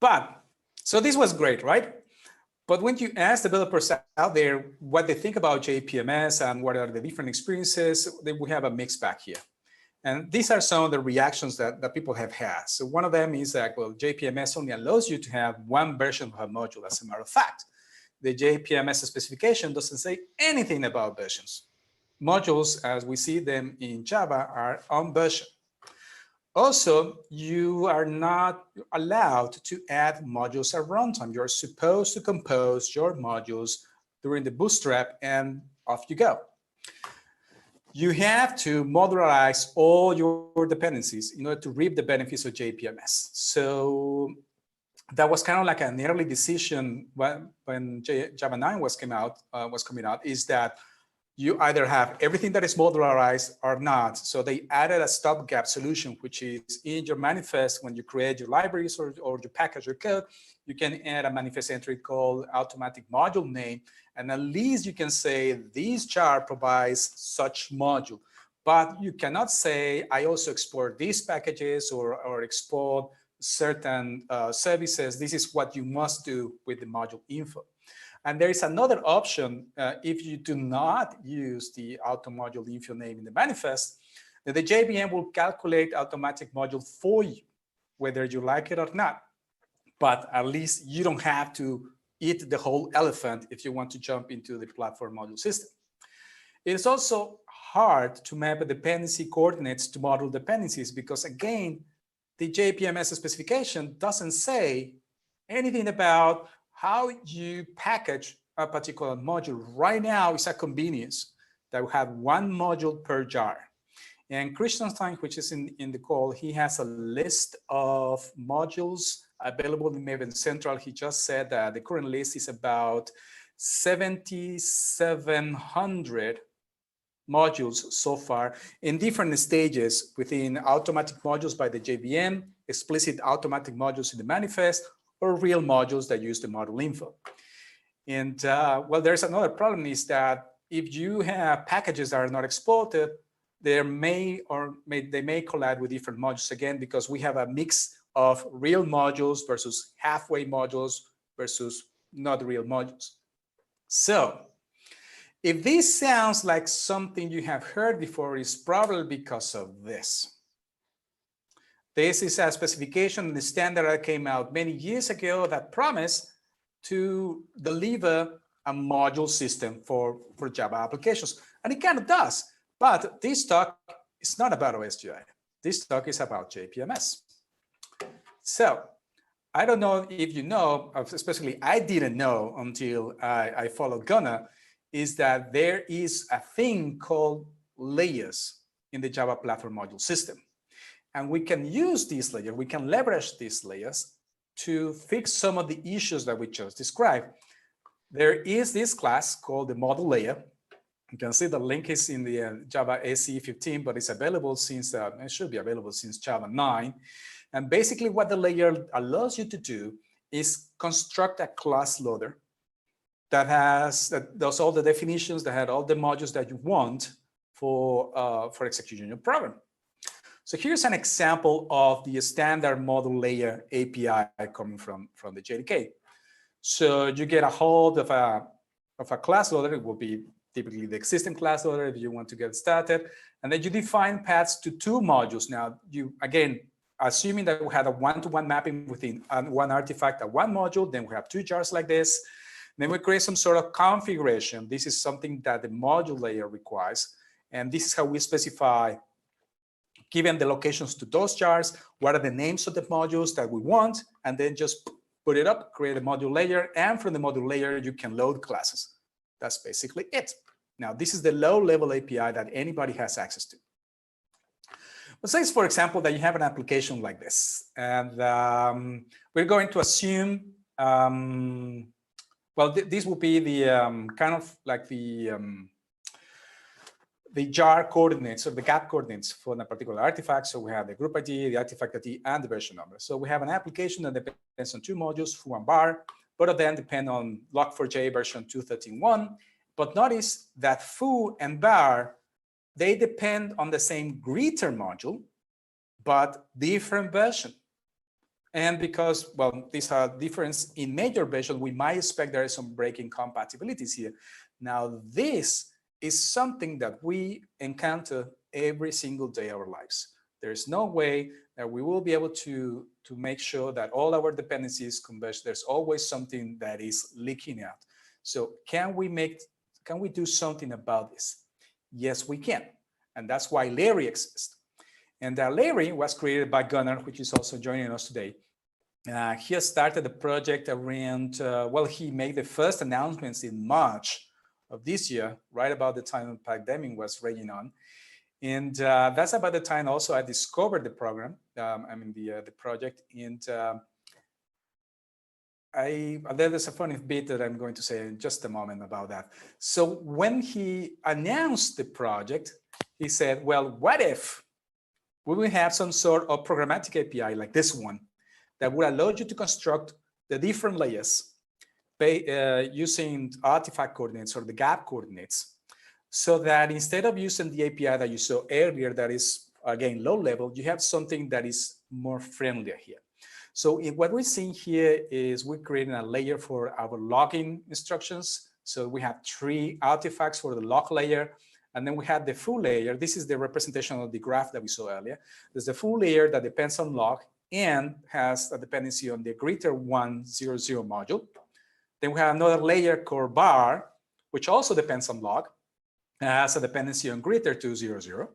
But, so this was great, right? But when you ask developers out there what they think about JPMS and what are the different experiences, we have a mixed bag here. And these are some of the reactions that people have had. So one of them is that, well, JPMS only allows you to have one version of a module. As a matter of fact, the JPMS specification doesn't say anything about versions. Modules, as we see them in Java, are on version. Also, you are not allowed to add modules at runtime. You're supposed to compose your modules during the bootstrap and off you go. You have to modularize all your dependencies in order to reap the benefits of JPMS. So that was kind of like an early decision when Java 9 was coming out, is that you either have everything that is modularized or not. So they added a stopgap solution, which is in your manifest, when you create your libraries or you package your code, you can add a manifest entry called automatic module name. And at least you can say this jar provides such module. But you cannot say, I also export these packages or export certain services. This is what you must do with the module info. And there is another option if you do not use the auto module info name in the manifest, that the JVM will calculate automatic module for you, whether you like it or not. But at least you don't have to eat the whole elephant if you want to jump into the platform module system. It is also hard to map dependency coordinates to module dependencies because, again, the JPMS specification doesn't say anything about how you package a particular module. Right now, it's a convenience that we have one module per jar. And Christianstein, which is in the call, he has a list of modules available in Maven Central. He just said that the current list is about 7,700 modules so far in different stages within automatic modules by the JVM, explicit automatic modules in the manifest, or real modules that use the module info. And well, there's another problem is that if you have packages that are not exported, they may collide with different modules again, because we have a mix of real modules versus halfway modules versus not real modules. So if this sounds like something you have heard before, it's probably because of this. This is a specification in the standard that came out many years ago that promised to deliver a module system for Java applications. And it kind of does. But this talk is not about OSGI. This talk is about JPMS. So I don't know if you know, especially I didn't know until I followed Gunnar, is that there is a thing called layers in the Java platform module system. And we can use these layers, we can leverage these layers to fix some of the issues that we just described. There is this class called the model layer. You can see the link is in the Java SE 15, but it's available since, it should be available since Java 9. And basically what the layer allows you to do is construct a class loader that does all the definitions, that had all the modules that you want for executing your program. So here's an example of the standard model layer API coming from the JDK. So you get a hold of a class loader. It will be typically the existing class loader if you want to get started. And then you define paths to two modules. Now, you, again, assuming that we had a one-to-one mapping within one artifact at one module, then we have two jars like this. Then we create some sort of configuration. This is something that the module layer requires. And this is how we specify, given the locations to those jars, what are the names of the modules that we want, and then just put it up, create a module layer, and from the module layer, you can load classes. That's basically it. Now, this is the low-level API that anybody has access to. Let's say, for example, that you have an application like this, and we're going to assume, well, this will be the kind of like the jar coordinates or the gap coordinates for a particular artifact. So we have the group ID, the artifact ID, and the version number. So we have an application that depends on two modules, foo and bar. Both of them depend on log4j version 2.13.1. But notice that foo and bar, they depend on the same greeter module, but different version. And because, well, these are difference in major versions, we might expect there is some breaking compatibilities here. Now, this is something that we encounter every single day of our lives. There's no way that we will be able to make sure that all our dependencies converge. There's always something that is leaking out. So can we do something about this? Yes, we can. And that's why Layrry exists. And Layrry was created by Gunnar, which is also joining us today. He has started the project around, well, he made the first announcements in March of this year, right about the time the pandemic was raging on. And that's about the time also I discovered the program, the project. And there's a funny bit that I'm going to say in just a moment about that. So when he announced the project, he said, well, what if we will have some sort of programmatic API like this one that would allow you to construct the different layers using artifact coordinates or the gap coordinates, so that instead of using the API that you saw earlier that is, again, low level, you have something that is more friendlier here. So what we're seeing here is we're creating a layer for our logging instructions. So we have 3 artifacts for the log layer. And then we have the full layer. This is the representation of the graph that we saw earlier. There's the full layer that depends on log and has a dependency on the greater 100 module. Then we have another layer called bar, which also depends on log, has a dependency on greater 200.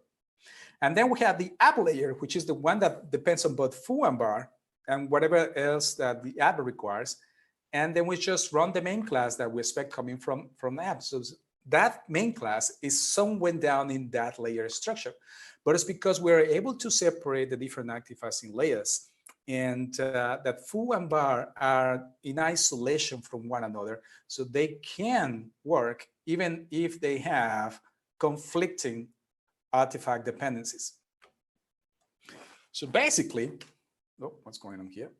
And then we have the app layer, which is the one that depends on both foo and bar and whatever else that the app requires. And then we just run the main class that we expect coming from the app. So that main class is somewhere down in that layer structure, but it's because we're able to separate the different artifacts in layers, and that foo and bar are in isolation from one another, so they can work even if they have conflicting artifact dependencies. So basically, oh, what's going on here?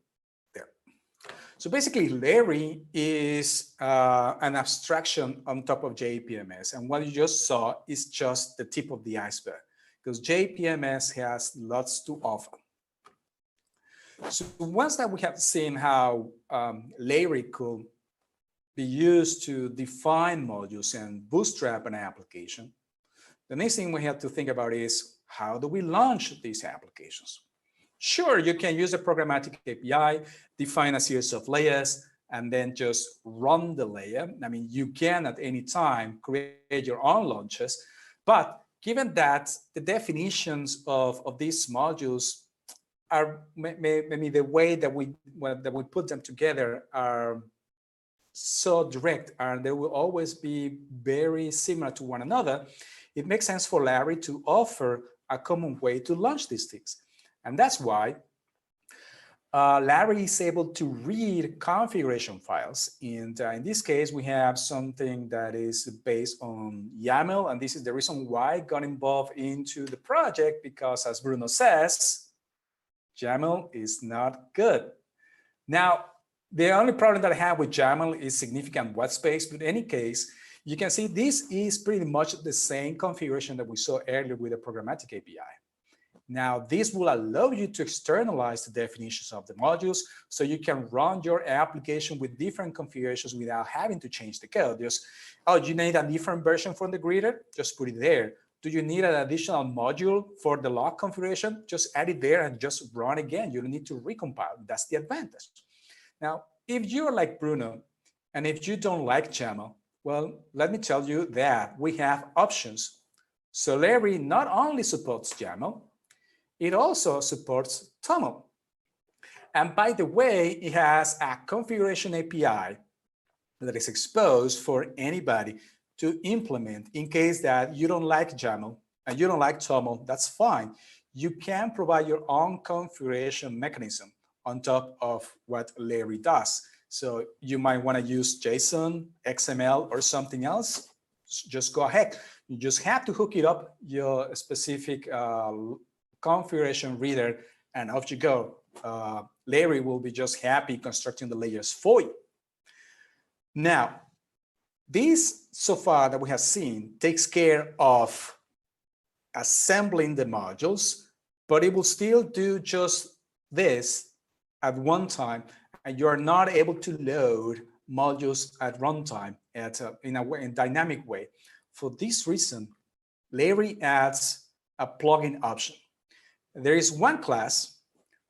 So basically, Layrry is an abstraction on top of JPMS. And what you just saw is just the tip of the iceberg, because JPMS has lots to offer. So once that we have seen how Layrry could be used to define modules and bootstrap an application, the next thing we have to think about is, how do we launch these applications? Sure, you can use a programmatic API, define a series of layers, and then just run the layer. I mean, you can at any time create your own launches, but given that the definitions of these modules are maybe the way that we put them together are so direct, and they will always be very similar to one another, it makes sense for Layrry to offer a common way to launch these things. And that's why Layrry is able to read configuration files. And in this case, we have something that is based on YAML. And this is the reason why I got involved into the project, because as Bruno says, YAML is not good. Now, the only problem that I have with YAML is significant white space. But in any case, you can see this is pretty much the same configuration that we saw earlier with the programmatic API. Now, this will allow you to externalize the definitions of the modules, so you can run your application with different configurations without having to change the code. Just, oh, you need a different version for the greeter? Just put it there. Do you need an additional module for the log configuration? Just add it there and just run again. You don't need to recompile. That's the advantage. Now, if you're like Bruno, and if you don't like YAML, well, let me tell you that we have options. So Layrry not only supports YAML, it also supports TOML. And by the way, it has a configuration API that is exposed for anybody to implement in case that you don't like YAML and you don't like TOML, that's fine. You can provide your own configuration mechanism on top of what Layrry does. So you might want to use JSON, XML, or something else. Just go ahead. You just have to hook it up your specific configuration reader, and off you go. Layrry will be just happy constructing the layers for you. Now, this so far that we have seen takes care of assembling the modules, but it will still do just this at one time, and you are not able to load modules at runtime in dynamic way. For this reason, Layrry adds a plugin option. There is one class,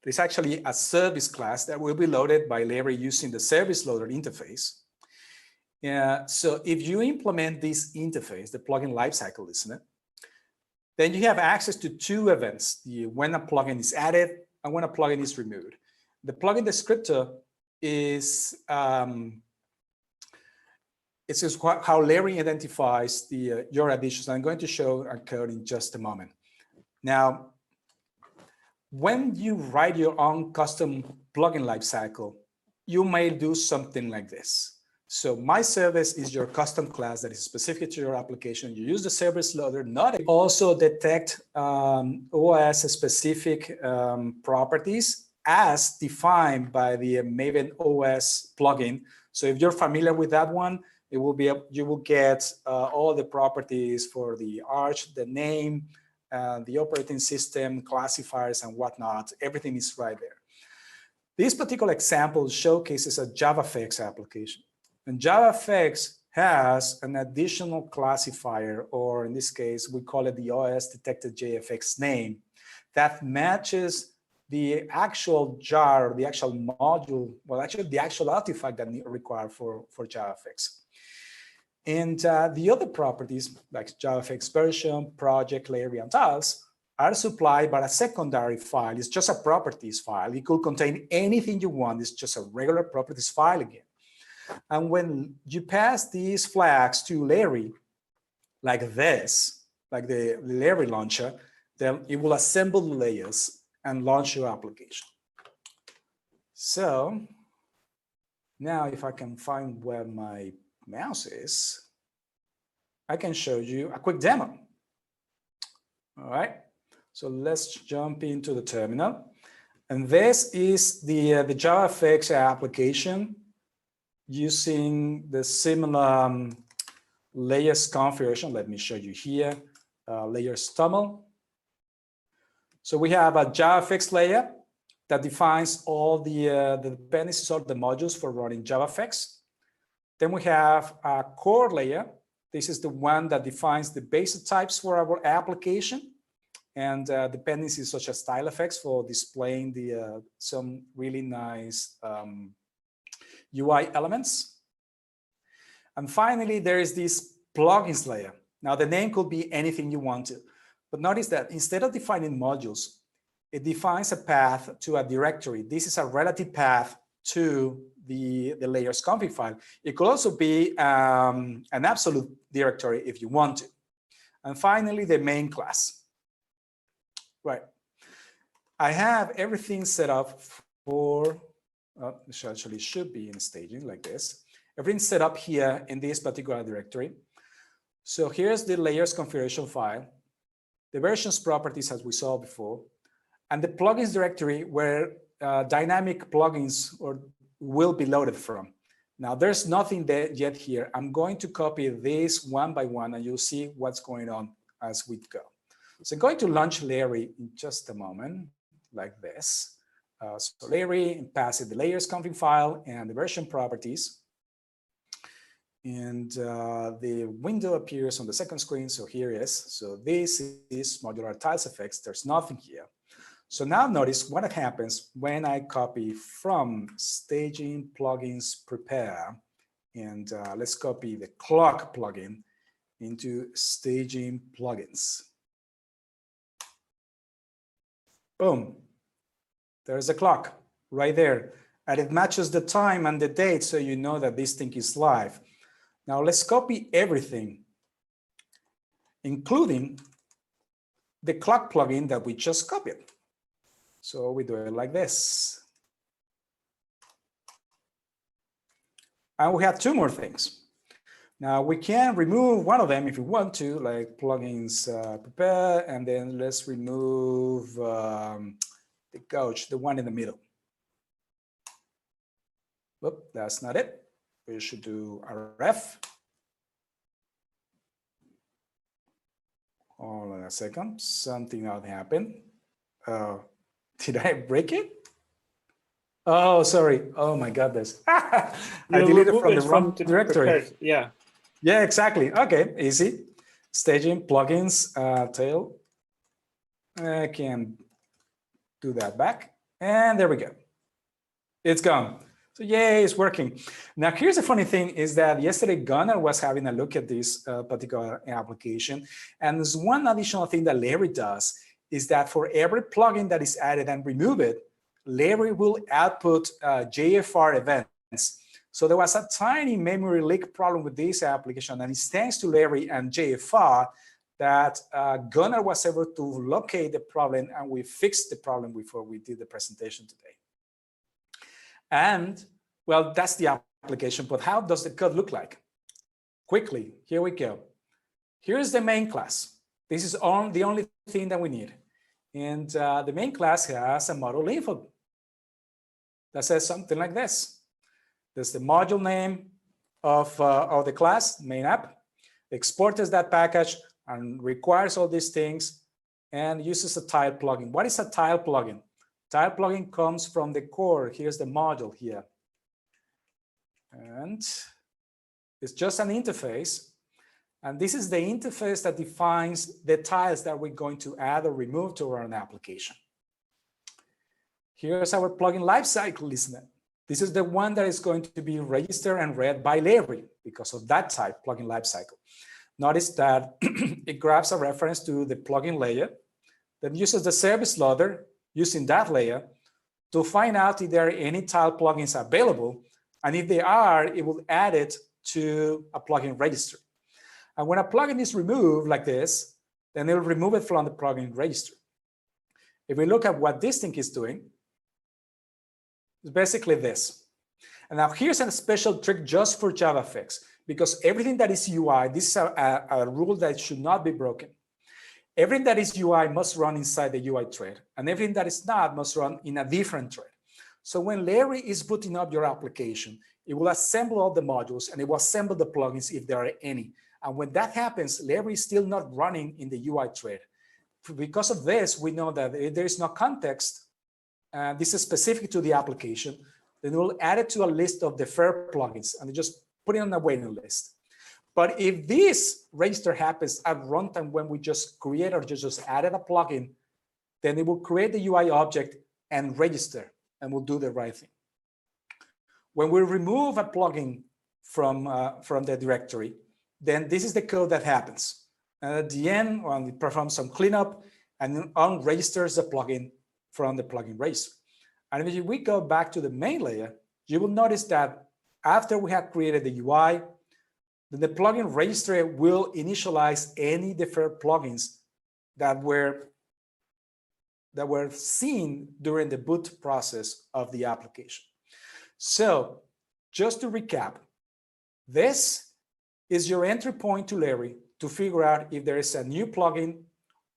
there's actually a service class that will be loaded by Layrry using the service loader interface. So if you implement this interface, the plugin lifecycle listener, then you have access to two events, when a plugin is added and when a plugin is removed. The plugin descriptor is it's just how Layrry identifies your additions. I'm going to show our code in just a moment. Now, when you write your own custom plugin lifecycle, you may do something like this. So my service is your custom class that is specific to your application. You use the service loader, not also detect OS specific properties as defined by the Maven OS plugin. So if you're familiar with that one, it will be you will get all the properties for the arch, the name, the operating system, classifiers, and whatnot. Everything is right there. This particular example showcases a JavaFX application. And JavaFX has an additional classifier, or in this case, we call it the OS detected JFX name, that matches the actual jar, the actual module, well, actually the actual artifact that required for JavaFX. And the other properties, like JavaFX version, project, Layrry, and tiles, are supplied by a secondary file. It's just a properties file. It could contain anything you want. It's just a regular properties file again. And when you pass these flags to Layrry, like this, like the Layrry launcher, then it will assemble the layers and launch your application. So now if I can find where my mouse is, I can show you a quick demo. All right, so let's jump into the terminal. And this is the JavaFX application using the similar layers configuration. Let me show you here, layers TOML. So we have a JavaFX layer that defines all the dependencies of the modules for running JavaFX. Then we have a core layer. This is the one that defines the basic types for our application and dependencies such as style effects for displaying some really nice UI elements. And finally, there is this plugins layer. Now, the name could be anything you want to, but notice that instead of defining modules, it defines a path to a directory. This is a relative path to the layers config file. It could also be an absolute directory if you want to. And finally, the main class. Right. I have everything set up for, this actually should be in staging like this. Everything's set up here in this particular directory. So here's the layers configuration file, the versions properties as we saw before, and the plugins directory where dynamic plugins will be loaded from. Now there's nothing there yet here. I'm going to copy this one by one and you'll see what's going on as we go. So I'm going to launch Layrry in just a moment, like this. So Layrry passes the layers config file and the version properties. And the window appears on the second screen. So here it is. So this is modular tiles effects. There's nothing here. So now notice what happens when I copy from staging plugins prepare. And let's copy the clock plugin into staging plugins. Boom. There's a clock right there. And it matches the time and the date, so you know that this thing is live. Now let's copy everything, including the clock plugin that we just copied. So we do it like this. And we have two more things. Now we can remove one of them if you want to, like plugins prepare, and then let's remove the couch, the one in the middle. Whoop, that's not it. We should do a ref. Hold on a second, something out happened. Did I break it? Oh, sorry. Oh my goodness. I You deleted remove from it the wrong from the directory. prepared, yeah. Yeah, exactly. Okay, easy. Staging, plugins, tail. I can do that back. And there we go. It's gone. So yay, it's working. Now, here's the funny thing is that yesterday Gunnar was having a look at this particular application. And there's one additional thing that Layrry does is that for every plugin that is added and remove it, Layrry will output JFR events. So there was a tiny memory leak problem with this application, and it's thanks to Layrry and JFR that Gunnar was able to locate the problem, and we fixed the problem before we did the presentation today. And well, that's the application, but how does the code look like? Quickly, here we go. Here's the main class. This is the only thing that we need. And the main class has a module info that says something like this. There's the module name of the class, main app, exports that package and requires all these things and uses a tile plugin. What is a tile plugin? Tile plugin comes from the core. Here's the module here. And it's just an interface. And this is the interface that defines the tiles that we're going to add or remove to our application. Here's our plugin lifecycle listener. This is the one that is going to be registered and read by Layrry because of that type, plugin lifecycle. Notice that it grabs a reference to the plugin layer, then uses the service loader using that layer to find out if there are any tile plugins available. And if they are, it will add it to a plugin registry. And when a plugin is removed like this, then it will remove it from the plugin registry. If we look at what this thing is doing, it's basically this. And now here's a special trick just for JavaFX, because everything that is UI, this is a rule that should not be broken. Everything that is UI must run inside the UI thread, and everything that is not must run in a different thread. So when Layrry is booting up your application, it will assemble all the modules and it will assemble the plugins if there are any. And when that happens, Layrry is still not running in the UI thread. Because of this, we know that if there is no context, this is specific to the application, then we'll add it to a list of deferred plugins and just put it on a waiting list. But if this register happens at runtime when we just create or just added a plugin, then it will create the UI object and register, and we'll do the right thing. When we remove a plugin from the directory, then this is the code that happens. And at the end, we perform some cleanup and unregisters the plugin from the plugin registry. And if we go back to the main layer, you will notice that after we have created the UI, then the plugin registry will initialize any deferred plugins that were seen during the boot process of the application. So just to recap, this is your entry point to Layrry to figure out if there is a new plugin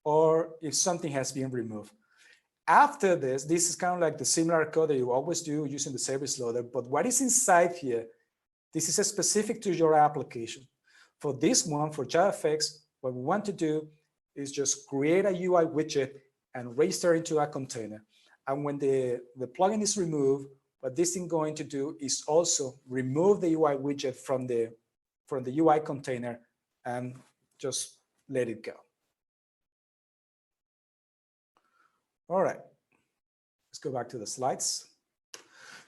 or if something has been removed. After this is kind of like the similar code that you always do using the service loader, but what is inside here, this is specific to your application. For this one, for JavaFX, what we want to do is just create a UI widget and register into a container. And when the plugin is removed, what this thing is going to do is also remove the UI widget from the UI container and just let it go. All right, let's go back to the slides.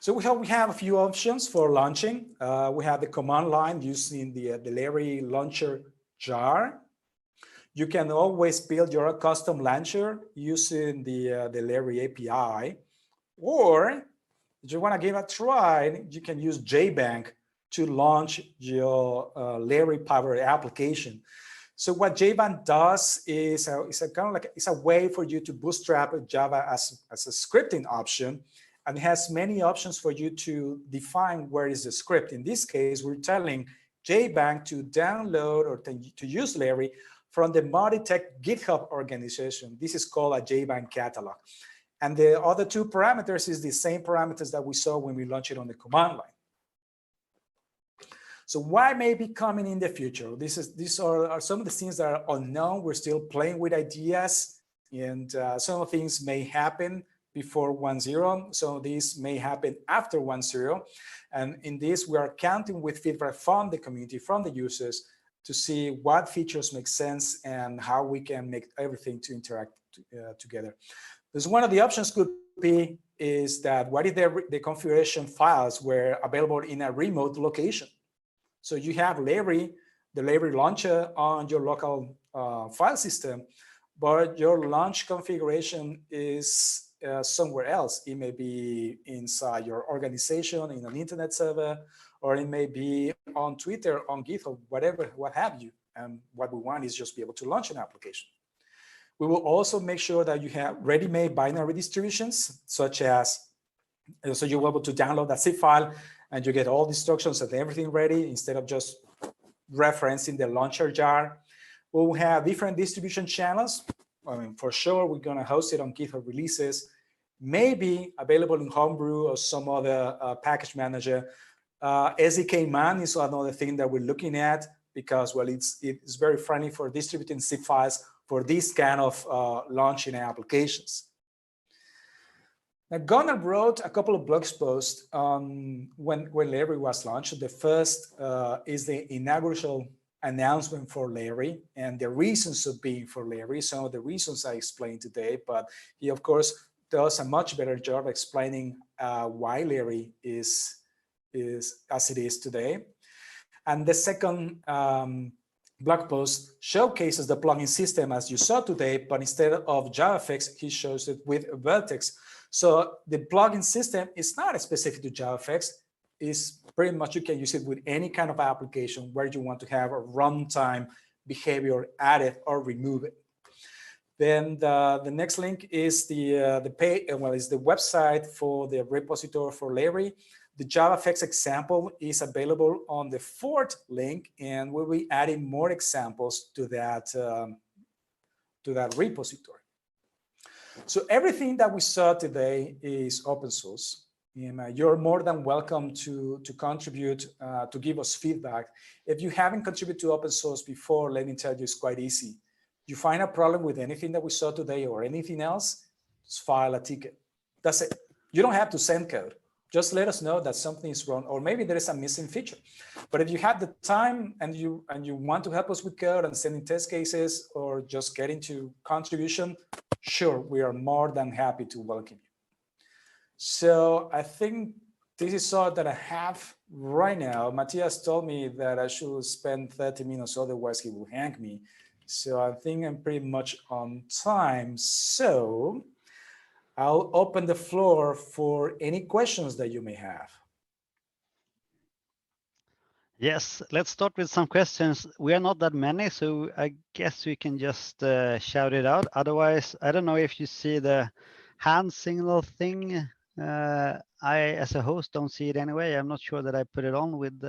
So we have a few options for launching. We have the command line using the Layrry launcher jar. You can always build your custom launcher using the Layrry API, or if you want to give it a try, you can use JBank to launch your Layrry powered application. So what JBank does is it's a way for you to bootstrap Java as a scripting option, and it has many options for you to define where is the script. In this case, we're telling JBank to download or to use Layrry from the Moditech GitHub organization. This is called a JBank catalog. And the other two parameters is the same parameters that we saw when we launched it on the command line. So what may be coming in the future? These are some of the things that are unknown. We're still playing with ideas, and some of the things may happen before 1.0. So this may happen after 1.0. And in this, we are counting with feedback from the community, from the users, to see what features make sense and how we can make everything to interact together. Because one of the options could be is that what if the configuration files were available in a remote location? So you have Layrry, the Layrry launcher on your local file system, but your launch configuration is somewhere else. It may be inside your organization, in an internet server, or it may be on Twitter, on GitHub, whatever, what have you. And what we want is just be able to launch an application. We will also make sure that you have ready-made binary distributions, such as, so you're able to download that zip file and you get all the instructions and everything ready instead of just referencing the launcher jar. We'll have different distribution channels. I mean, for sure, we're going to host it on GitHub releases, maybe available in Homebrew or some other package manager. SDK man is another thing that we're looking at because, well, it's very friendly for distributing zip files for this kind of launching applications. Now, Gunnar wrote a couple of blog posts on when Layrry was launched. The first is the inaugural announcement for Layrry and the reasons of being for Layrry, some of the reasons I explained today, but he, of course, does a much better job explaining why Layrry is as it is today. And the second blog post showcases the plugin system as you saw today, but instead of JavaFX, he shows it with Vertex. So the plugin system is not specific to JavaFX. It's pretty much you can use it with any kind of application where you want to have a runtime behavior added or remove it. Then the next link is the website for the repository for Layrry. The JavaFX example is available on the fourth link, and we'll be adding more examples to that repository. So everything that we saw today is open source. And, you're more than welcome to contribute, to give us feedback. If you haven't contributed to open source before, let me tell you, it's quite easy. You find a problem with anything that we saw today or anything else, just file a ticket. That's it. You don't have to send code. Just let us know that something is wrong, or maybe there is a missing feature. But if you have the time and you want to help us with code and sending test cases or just getting to contribution, sure, we are more than happy to welcome you. So I think this is all that I have right now. Matthias told me that I should spend 30 minutes, otherwise he will hang me. So I think I'm pretty much on time. So I'll open the floor for any questions that you may have. Yes, let's start with some questions. We are not that many, so I guess we can just shout it out. Otherwise, I don't know if you see the hand signal thing. I, as a host, don't see it anyway. I'm not sure that I put it on with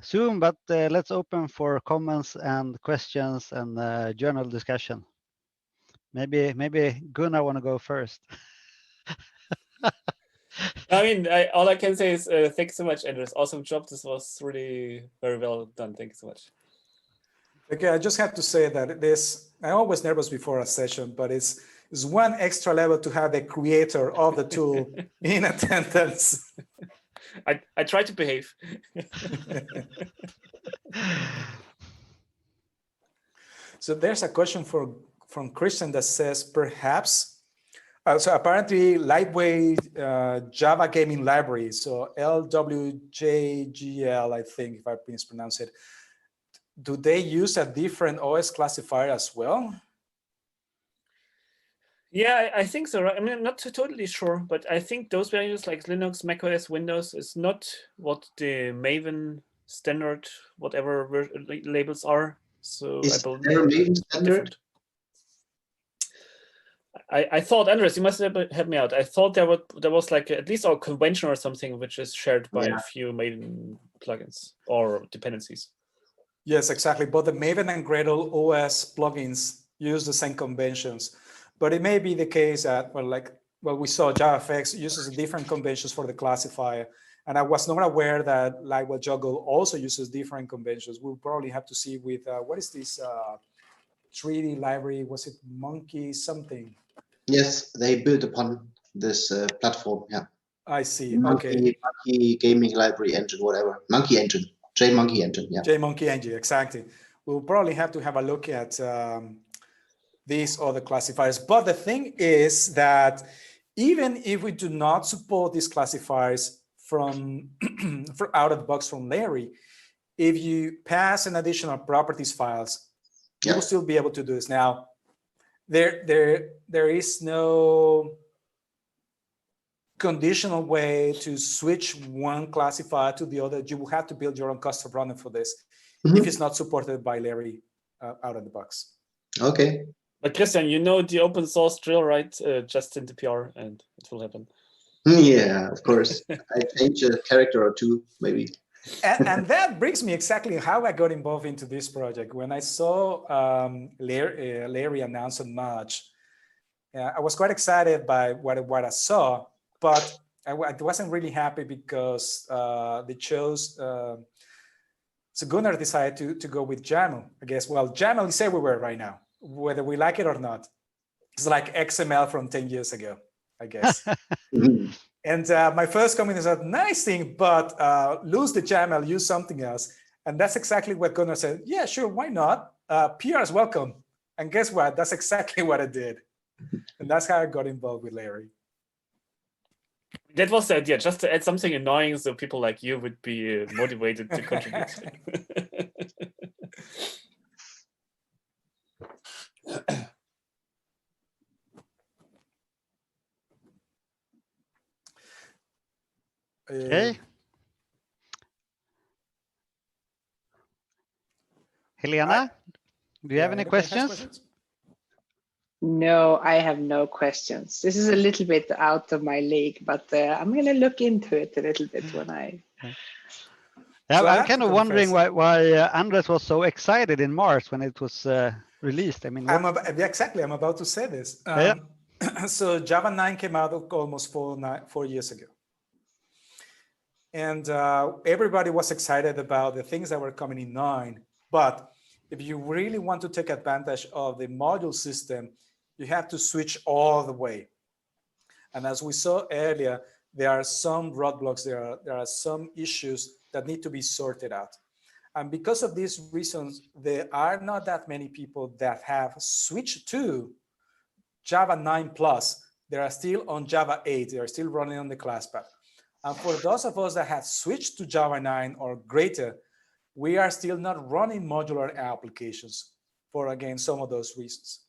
Zoom, but let's open for comments and questions and journal discussion. Maybe Gunnar want to go first. I mean, all I can say is thanks so much, Andres. Awesome job. This was really very well done. Thank you so much. Okay, I just have to say that I'm always nervous before a session, but it's one extra level to have the creator of the tool in attendance. I try to behave. So there's a question from Christian that says, perhaps, so apparently lightweight Java gaming library, so LWJGL, I think, if I mispronounce it, do they use a different OS classifier as well? Yeah, I think so. Right? I mean, I'm not totally sure, but I think those values like Linux, macOS, Windows is not what the Maven standard, whatever labels are. So is I believe there a Maven standard? I thought, Andres, you must help me out. I thought there was like at least a convention or something which is shared by a few Maven plugins or dependencies. Yes, exactly. Both the Maven and Gradle OS plugins use the same conventions, but it may be the case that, we saw JavaFX uses different conventions for the classifier, and I was not aware that Lightweight Juggle also uses different conventions. We'll probably have to see with what is this 3D library? Was it Monkey something? Yes, they built upon this platform. Yeah. I see. Monkey, Okay. Monkey gaming library engine, whatever. Monkey engine. JMonkey engine. Yeah. JMonkey engine, exactly. We'll probably have to have a look at these other classifiers. But the thing is that even if we do not support these classifiers from out of the box from Layrry, if you pass an additional properties files, you will still be able to do this. Now, there is no conditional way to switch one classifier to the other. You will have to build your own custom runner for this if it's not supported by Layrry out of the box. Okay. But Christian, you know the open source drill, right? Just in the PR and it will happen. Yeah, of course. I change a character or two, maybe. And that brings me exactly how I got involved into this project. When I saw Layrry announce in March, I was quite excited by what I saw, but I wasn't really happy because they chose, so Gunnar decided to go with YAML, I guess. Well, YAML is everywhere right now, whether we like it or not. It's like XML from 10 years ago, I guess. And my first comment is a nice thing, but lose the YAML, use something else. And that's exactly what Gunnar said. Yeah, sure, why not? PR is welcome. And guess what? That's exactly what I did. And that's how I got involved with Layrry. That was the idea, just to add something annoying so people like you would be motivated to contribute. Okay. Helena, do you have any questions? No, I have no questions. This is a little bit out of my league, but I'm going to look into it a little bit when I. Yeah, so I'm kind of wondering why Andres was so excited in March when it was released. I mean, exactly. I'm about to say this. So Java 9 came out almost 4 years ago. And everybody was excited about the things that were coming in 9. But if you really want to take advantage of the module system, you have to switch all the way. And as we saw earlier, there are some roadblocks, there are some issues that need to be sorted out. And because of these reasons, there are not that many people that have switched to Java 9 Plus. They are still on Java 8. They are still running on the class path. And for those of us that have switched to Java 9 or greater, we are still not running modular applications for, again, some of those reasons.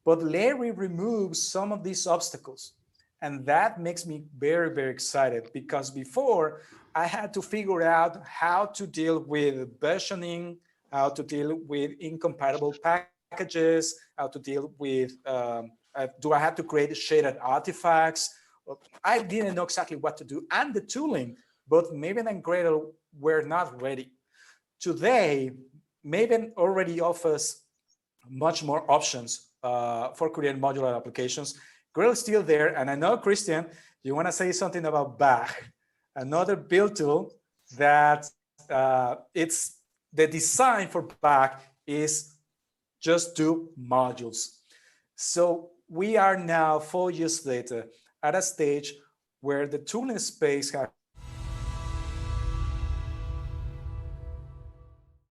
But Layrry removes some of these obstacles. And that makes me very, very excited, because before I had to figure out how to deal with versioning, how to deal with incompatible packages, how to deal with, do I have to create shaded artifacts? I didn't know exactly what to do. And the tooling, both Maven and Gradle were not ready. Today, Maven already offers much more options for creating modular applications. Gradle is still there. And I know, Christian, you want to say something about Bag, another build tool that it's the design for Bag is just do modules. So we are now 4 years later at a stage where the tooling space has